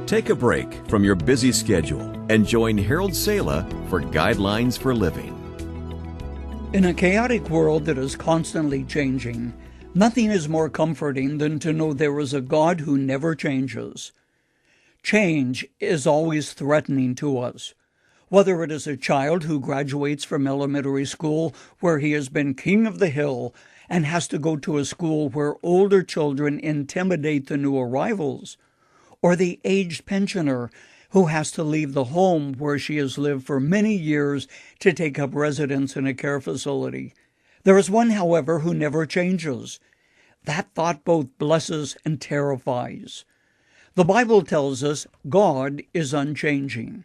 Take a break from your busy schedule and join Harold Sala for Guidelines for Living. In a chaotic world that is constantly changing, nothing is more comforting than to know there is a God who never changes. Change is always threatening to us. Whether it is a child who graduates from elementary school where he has been king of the hill and has to go to a school where older children intimidate the new arrivals, or the aged pensioner who has to leave the home where she has lived for many years to take up residence in a care facility. There is one, however, who never changes. That thought both blesses and terrifies. The Bible tells us God is unchanging.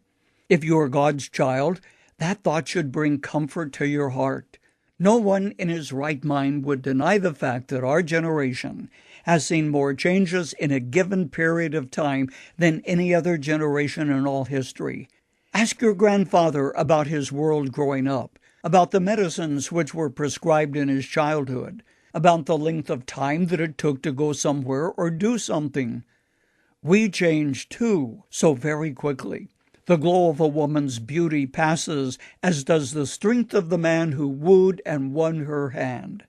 If you are God's child, that thought should bring comfort to your heart. No one in his right mind would deny the fact that our generation has seen more changes in a given period of time than any other generation in all history. Ask your grandfather about his world growing up, about the medicines which were prescribed in his childhood, about the length of time that it took to go somewhere or do something. We change, too, so very quickly. The glow of a woman's beauty passes, as does the strength of the man who wooed and won her hand.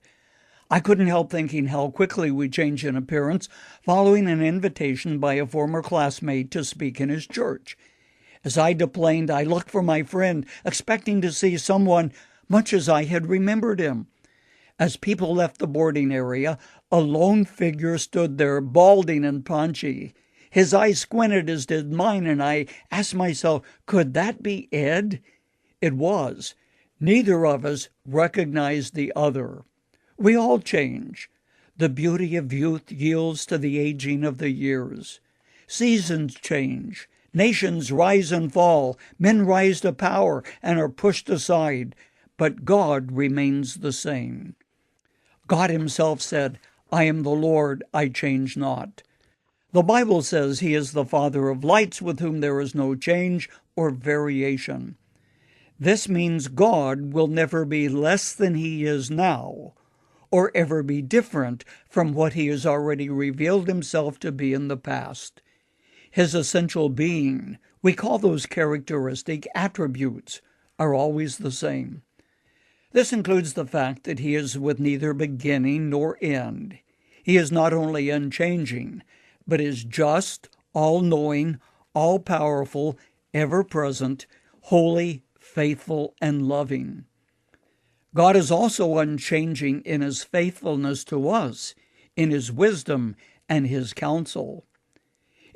I couldn't help thinking how quickly we change in appearance following an invitation by a former classmate to speak in his church. As I deplaned, I looked for my friend, expecting to see someone much as I had remembered him. As people left the boarding area, a lone figure stood there, balding and paunchy. His eyes squinted as did mine, and I asked myself, could that be Ed? It was. Neither of us recognized the other. We all change. The beauty of youth yields to the aging of the years. Seasons change. Nations rise and fall. Men rise to power and are pushed aside. But God remains the same. God himself said, I am the Lord, I change not. The Bible says he is the Father of lights with whom there is no change or variation. This means God will never be less than he is now, or ever be different from what he has already revealed himself to be in the past. His essential being, we call those characteristic attributes, are always the same. This includes the fact that he is with neither beginning nor end. He is not only unchanging, but is just, all-knowing, all-powerful, ever-present, holy, faithful, and loving. God is also unchanging in his faithfulness to us, in his wisdom and his counsel.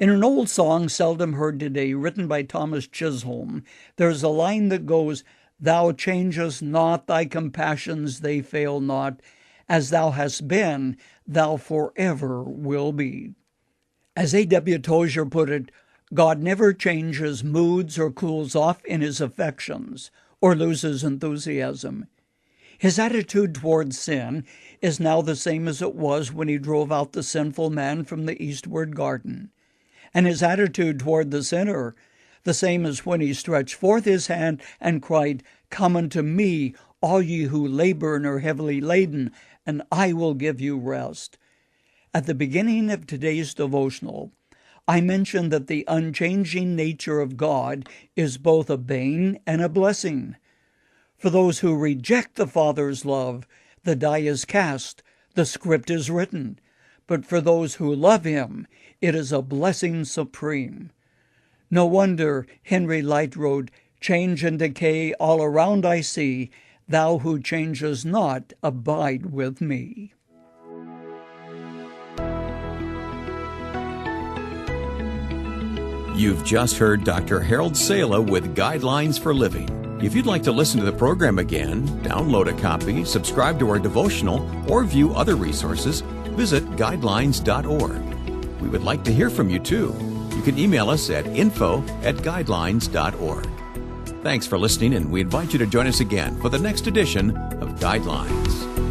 In an old song seldom heard today, written by Thomas Chisholm, there's a line that goes, Thou changest not, thy compassions they fail not, as thou hast been, thou forever will be. As A.W. Tozier put it, God never changes moods or cools off in his affections or loses enthusiasm. His attitude towards sin is now the same as it was when he drove out the sinful man from the eastward garden, and his attitude toward the sinner the same as when he stretched forth his hand and cried, Come unto me, all ye who labor and are heavily laden, and I will give you rest. At the beginning of today's devotional, I mentioned that the unchanging nature of God is both a bane and a blessing. For those who reject the Father's love, the die is cast, the script is written. But for those who love him, it is a blessing supreme. No wonder Henry Light wrote, Change and decay all around I see, thou who changes not, abide with me. You've just heard Dr. Harold Sala with Guidelines for Living. If you'd like to listen to the program again, download a copy, subscribe to our devotional, or view other resources, visit guidelines.org. We would like to hear from you too. You can email us at info@guidelines.org. Thanks for listening, and we invite you to join us again for the next edition of Guidelines.